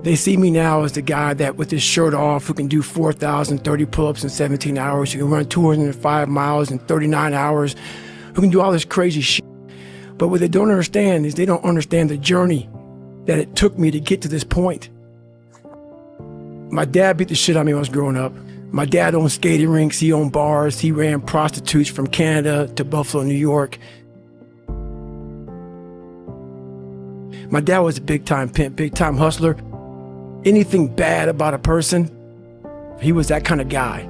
They see me now as the guy that with his shirt off, who can do 4,030 pull-ups in 17 hours, who can run 205 miles in 39 hours, who can do all this crazy shit. But what they don't understand is they don't understand the journey that it took me to get to this point. My dad beat the shit out of me when I was growing up. My dad owned skating rinks, he owned bars, he ran prostitutes from Canada to Buffalo, New York. My dad was a big-time pimp, big-time hustler. Anything bad about a person, he was that kind of guy.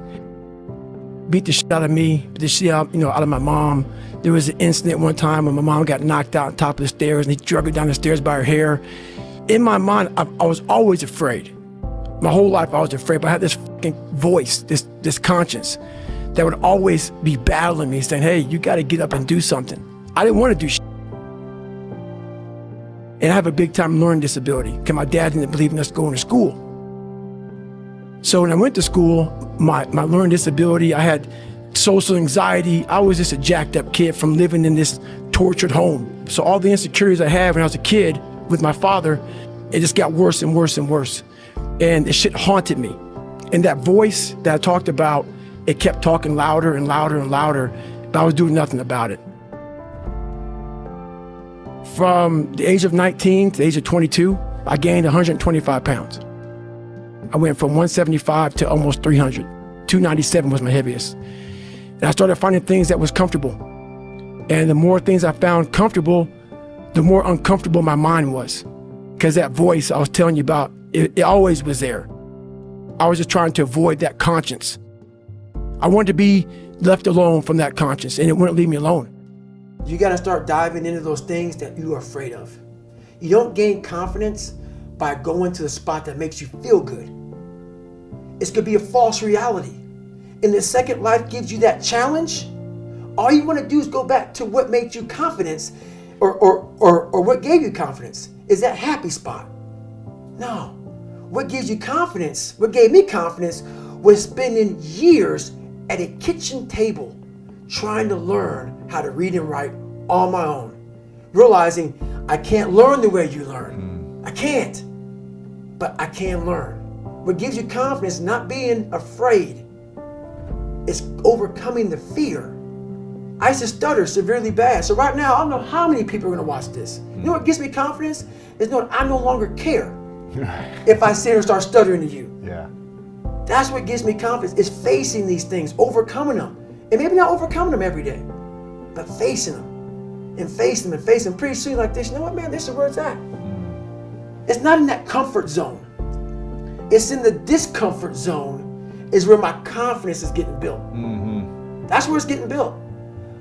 Beat the shit out of me, beat the shit out, out of my mom. There was an incident one time when my mom got knocked out on top of the stairs and he dragged her down the stairs by her hair. In my mind, I was always afraid. My whole life I was afraid, but I had this fucking voice, this conscience that would always be battling me, saying, hey, you gotta get up and do something. I didn't want to do shit. And I have a big time learning disability because my dad didn't believe in us going to school. So when I went to school, my learning disability, I had social anxiety. I was just a jacked up kid from living in this tortured home. So all the insecurities I had when I was a kid with my father, it just got worse and worse and worse. And the shit haunted me. And that voice that I talked about, it kept talking louder and louder and louder, but I was doing nothing about it. From the age of 19 to the age of 22, I gained 125 pounds. I went from 175 to almost 300. 297 was my heaviest. And I started finding things that was comfortable. And the more things I found comfortable, the more uncomfortable my mind was. Because that voice I was telling you about, it always was there. I was just trying to avoid that conscience. I wanted to be left alone from that conscience, and it wouldn't leave me alone. You gotta start diving into those things that you are afraid of. You don't gain confidence by going to the spot that makes you feel good. It's gonna be a false reality. And the second life gives you that challenge, all you wanna do is go back to what made you confidence or what gave you confidence. Is that happy spot? No. What gives you confidence, what gave me confidence was spending years at a kitchen table trying to learn how to read and write on my own. Realizing I can't learn the way you learn. I can't, but I can learn. What gives you confidence, not being afraid, is overcoming the fear. I used to stutter severely bad. So right now, I don't know how many people are gonna watch this. You know what gives me confidence? Is knowing I no longer care if I sit here and start stuttering to you. Yeah. That's what gives me confidence, is facing these things, overcoming them. And maybe not overcoming them every day, but facing them and facing them and facing them. Pretty soon like this, you know what, man, this is where it's at. It's not in that comfort zone. It's in the discomfort zone is where my confidence is getting built. That's where it's getting built.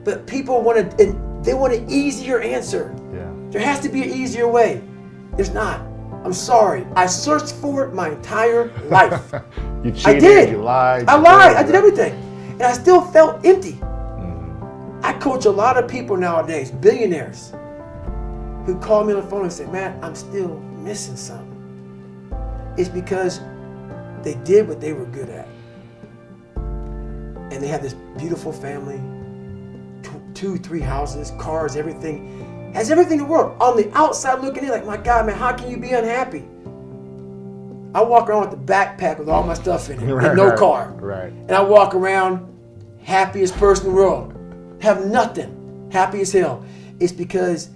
But people want an easier answer. Yeah. There has to be an easier way. There's not. I'm sorry. I searched for it my entire life. You cheated, I did. You lied. I lied. I did everything. And I still felt empty. I coach a lot of people nowadays, billionaires, who call me on the phone and say, man, I'm still missing something. It's because they did what they were good at. And they had this beautiful family, 2, 3 houses, cars, everything. Has everything in the world. On the outside looking in, like, my God, man, how can you be unhappy? I walk around with the backpack with all my stuff in it, and no car. Right. And I walk around, happiest person in the world. Have nothing, happy as hell. It's because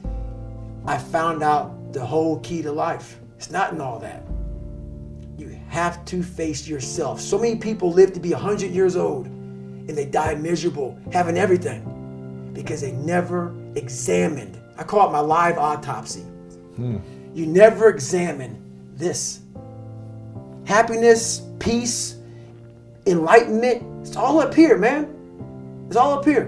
I found out the whole key to life. It's not in all that. You have to face yourself. So many people live to be 100 years old and they die miserable, having everything, because they never examined. I call it my live autopsy. You never examine this. Happiness, peace, enlightenment, it's all up here, man. It's all up here.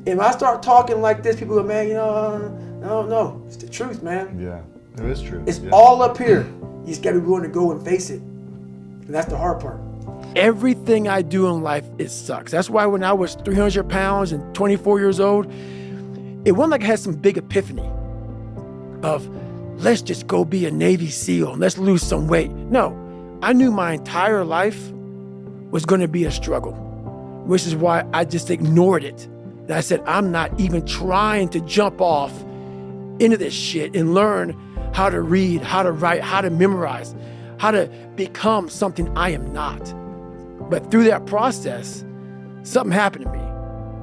And when I start talking like this, people go, man, no, it's the truth, man. Yeah, it is true. It's all up here. You just gotta be willing to go and face it. And that's the hard part. Everything I do in life, it sucks. That's why when I was 300 pounds and 24 years old, it wasn't like I had some big epiphany of, let's just go be a Navy SEAL and let's lose some weight. No, I knew my entire life was gonna be a struggle, which is why I just ignored it. And I said, I'm not even trying to jump off into this shit and learn how to read, how to write, how to memorize. how to become something I am not. But through that process, something happened to me.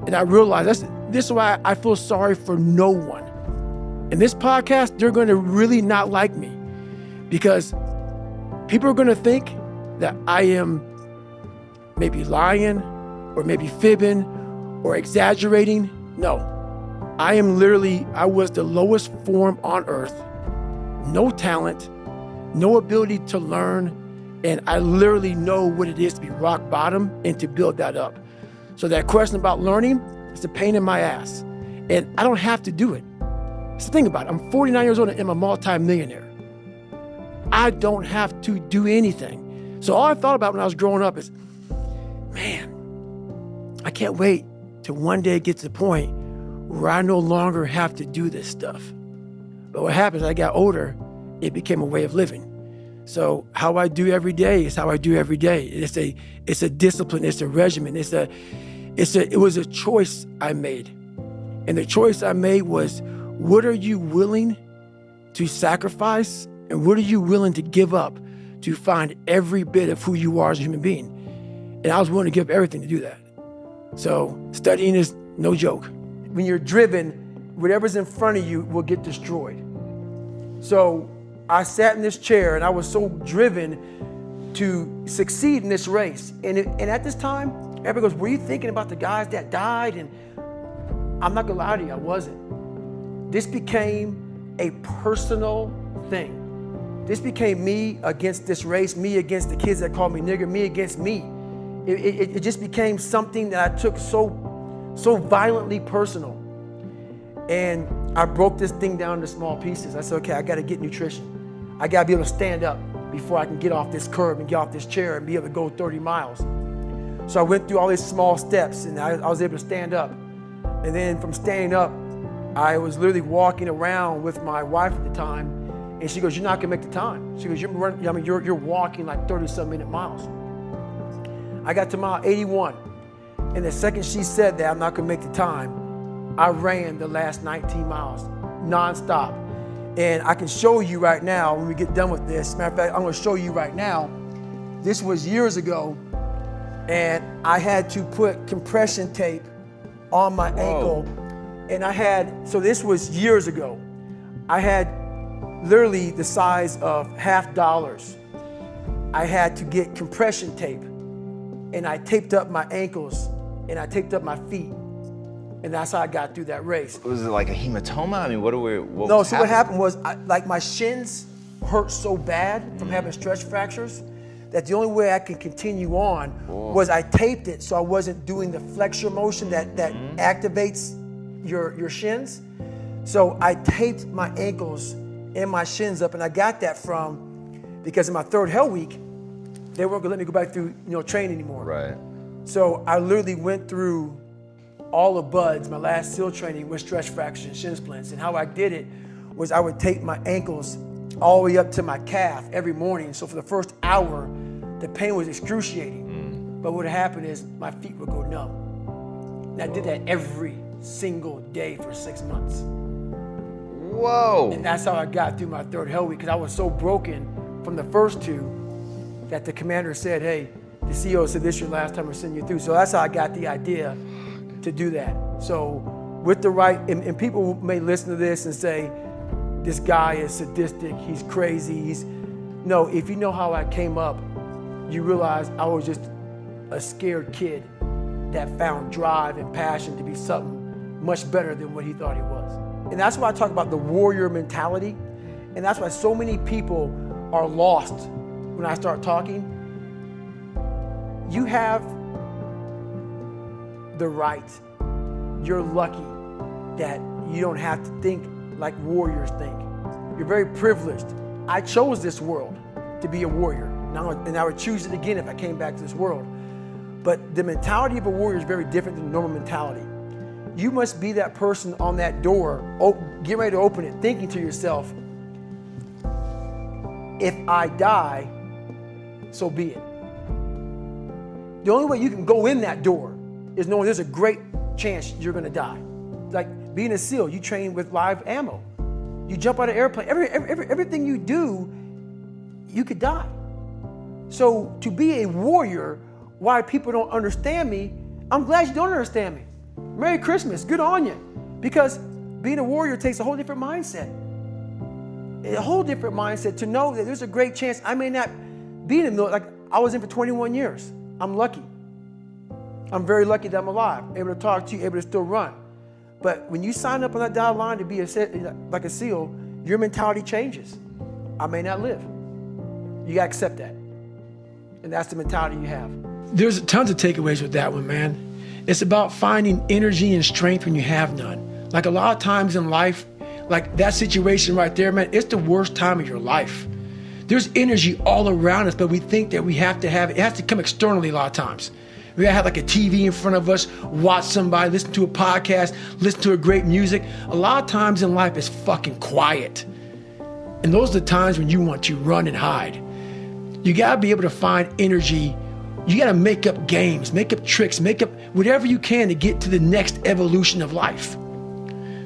And I realized this is why I feel sorry for no one. In this podcast, they're going to really not like me because people are going to think that I am maybe lying or maybe fibbing or exaggerating. No, I was the lowest form on earth, no talent, no ability to learn, and I literally know what it is to be rock bottom and to build that up. So that question about learning is a pain in my ass, and I don't have to do it. So think about it. I'm 49 years old and I'm a multi-millionaire. I don't have to do anything. So all I thought about when I was growing up is, man, I can't wait till one day it gets to the point where I no longer have to do this stuff. But what happens, as I got older, it became a way of living. So how I do every day is how I do every day. It's a discipline, it's a regimen, it was a choice I made. And the choice I made was, what are you willing to sacrifice and what are you willing to give up to find every bit of who you are as a human being? And I was willing to give up everything to do that. So studying is no joke. When you're driven, whatever's in front of you will get destroyed. So I sat in this chair and I was so driven to succeed in this race. And at this time, everybody goes, were you thinking about the guys that died? And I'm not gonna lie to you, I wasn't. This became a personal thing. This became me against this race, me against the kids that called me nigger, me against me. It just became something that I took so violently personal. And I broke this thing down into small pieces. I said, okay, I gotta get nutrition. I gotta be able to stand up before I can get off this curb and get off this chair and be able to go 30 miles. So I went through all these small steps and I was able to stand up. And then from standing up, I was literally walking around with my wife at the time, and she goes, "You're not gonna make the time." She goes, "You're walking like 30-some minute miles." I got to mile 81, and the second she said that I'm not gonna make the time, I ran the last 19 miles nonstop. And I can show you right now when we get done with this. Matter of fact, I'm gonna show you right now. This was years ago, and I had to put compression tape on my ankle. And so this was years ago. I had literally the size of $50. I had to get compression tape, and I taped up my ankles and I taped up my feet. And that's how I got through that race. Was it like a hematoma? I mean, what happened was, my shins hurt so bad from having stretch fractures that the only way I could continue on was I taped it so I wasn't doing the flexor motion that activates your shins. So I taped my ankles and my shins up, and I got that because in my third hell week, they weren't gonna let me go back through train anymore. Right. So I literally went through all of BUDS, my last SEAL training, with stretch fractures and shin splints. And how I did it was I would tape my ankles all the way up to my calf every morning. So for the first hour, the pain was excruciating. But what happened is my feet would go numb. And I did that every single day for 6 months. Whoa. And that's how I got through my third hell week, because I was so broken from the first two that the commander said, hey, the CEO said this is your last time we're sending you through. So that's how I got the idea to do that. So with the right, and people may listen to this and say, this guy is sadistic, he's crazy, no, if you know how I came up, you realize I was just a scared kid that found drive and passion to be something much better than what he thought he was. And that's why I talk about the warrior mentality. And that's why so many people are lost when I start talking. You have the right. You're lucky that you don't have to think like warriors think. You're very privileged. I chose this world to be a warrior. And I would choose it again if I came back to this world. But the mentality of a warrior is very different than the normal mentality. You must be that person on that door, get ready to open it, thinking to yourself, if I die, so be it. The only way you can go in that door is knowing there's a great chance you're gonna die. Like being a SEAL, you train with live ammo. You jump out of an airplane, everything you do, you could die. So to be a warrior, why people don't understand me, I'm glad you don't understand me. Merry Christmas, good on you. Because being a warrior takes a whole different mindset. A whole different mindset to know that there's a great chance I may not be in the military. Like I was in for 21 years. I'm lucky. I'm very lucky that I'm alive, able to talk to you, able to still run. But when you sign up on that dotted line to be like a SEAL, your mentality changes. I may not live. You gotta accept that. And that's the mentality you have. There's tons of takeaways with that one, man. It's about finding energy and strength when you have none. Like a lot of times in life, like that situation right there, man, it's the worst time of your life. There's energy all around us, but we think that we have to have it. It has to come externally a lot of times. We gotta have like a TV in front of us, watch somebody, listen to a podcast, listen to a great music. A lot of times in life, it's fucking quiet. And those are the times when you want to run and hide. You gotta be able to find energy. You gotta make up games, make up tricks, make up whatever you can to get to the next evolution of life.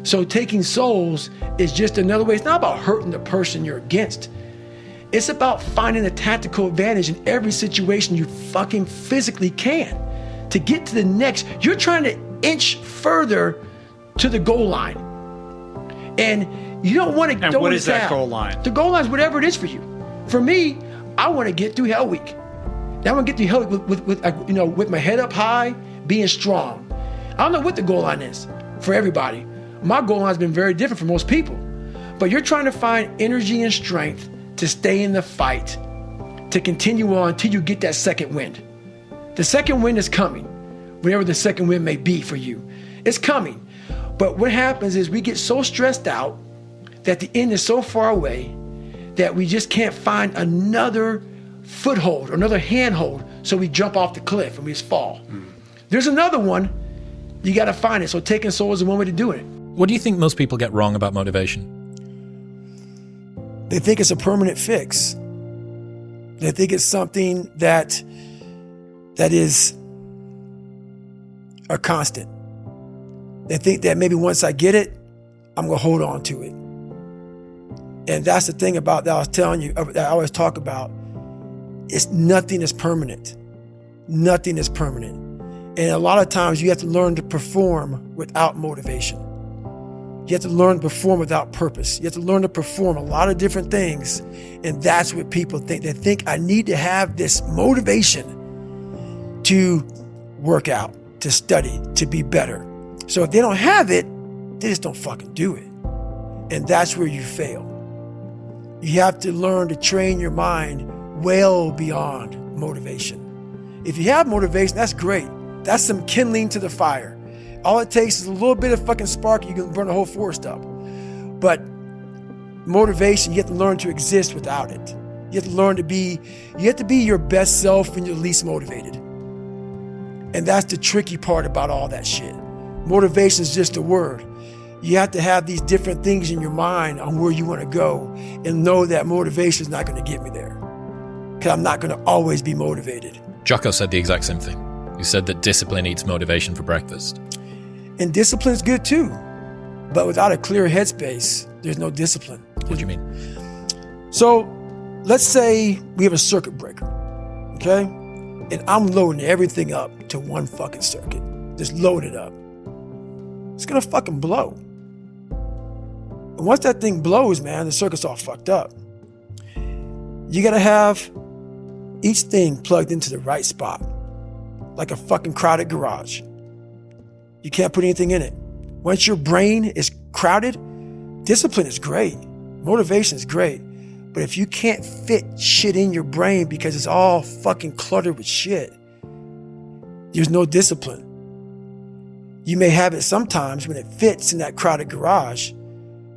So taking souls is just another way. It's not about hurting the person you're against. It's about finding a tactical advantage in every situation you fucking physically can to get to the next. You're trying to inch further to the goal line. And you don't want to go. And what is that goal line? The goal line is whatever it is for you. For me, I want to get through Hell Week. I want to get through Hell Week with my head up high, being strong. I don't know what the goal line is for everybody. My goal line has been very different for most people. But you're trying to find energy and strength to stay in the fight, to continue on until you get that second wind. The second wind is coming, whatever the second wind may be for you. It's coming. But what happens is we get so stressed out that the end is so far away that we just can't find another foothold or another handhold, so we jump off the cliff and we just fall. There's another one, you gotta find it. So taking souls is one way to do it. What do you think most people get wrong about motivation? They think it's a permanent fix. They think it's something that is a constant. They think that maybe once I get it, I'm gonna hold on to it. And that's the thing about that I was telling you, that I always talk about. Nothing is permanent. Nothing is permanent. And a lot of times you have to learn to perform without motivation. You have to learn to perform without purpose. You have to learn to perform a lot of different things. And that's what people think. They think I need to have this motivation to work out, to study, to be better. So if they don't have it, they just don't fucking do it. And that's where you fail. You have to learn to train your mind well beyond motivation. If you have motivation, that's great. That's some kindling to the fire. All it takes is a little bit of fucking spark, you can burn the whole forest up. But motivation, you have to learn to exist without it. You have to learn to be, you have to be your best self when you're least motivated. And that's the tricky part about all that shit. Motivation is just a word. You have to have these different things in your mind on where you want to go and know that motivation is not going to get me there. Because I'm not going to always be motivated. Jocko said the exact same thing. He said that discipline eats motivation for breakfast. And discipline is good too. But without a clear headspace, there's no discipline. What do you mean? So let's say we have a circuit breaker, okay? And I'm loading everything up to one fucking circuit. Just load it up. It's gonna fucking blow. And once that thing blows, man, the circuit's all fucked up. You gotta have each thing plugged into the right spot, like a fucking crowded garage. You can't put anything in it. Once your brain is crowded, discipline is great. Motivation is great. But if you can't fit shit in your brain because it's all fucking cluttered with shit, there's no discipline. You may have it sometimes when it fits in that crowded garage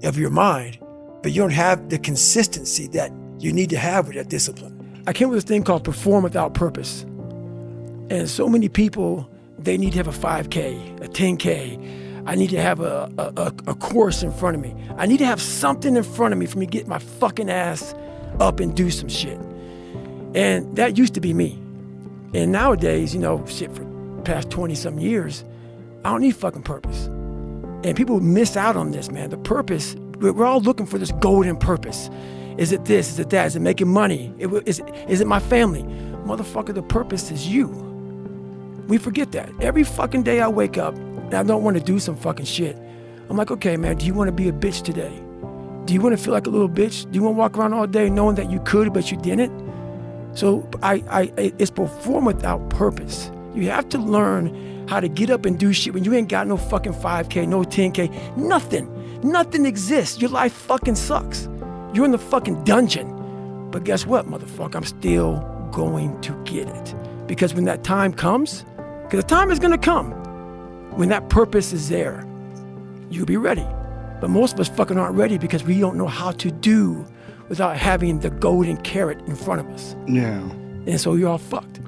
of your mind, but you don't have the consistency that you need to have with that discipline. I came with this thing called perform without purpose. And so many people, they need to have a 5K, a 10K. I need to have a course in front of me. I need to have something in front of me for me to get my fucking ass up and do some shit. And that used to be me. And nowadays, shit, for the past 20-some years, I don't need fucking purpose. And people miss out on this, man. The purpose, we're all looking for this golden purpose. Is it this? Is it that? Is it making money? Is it my family? Motherfucker, the purpose is you. We forget that. Every fucking day I wake up and I don't want to do some fucking shit. I'm like, okay, man, do you want to be a bitch today? Do you want to feel like a little bitch? Do you want to walk around all day knowing that you could, but you didn't? So it's perform without purpose. You have to learn how to get up and do shit when you ain't got no fucking 5K, no 10K, nothing. Nothing exists. Your life fucking sucks. You're in the fucking dungeon. But guess what, motherfucker? I'm still going to get it. Because when that time comes, because the time is going to come, when that purpose is there, you'll be ready. But most of us fucking aren't ready because we don't know how to do without having the golden carrot in front of us. Yeah. And so you're all fucked.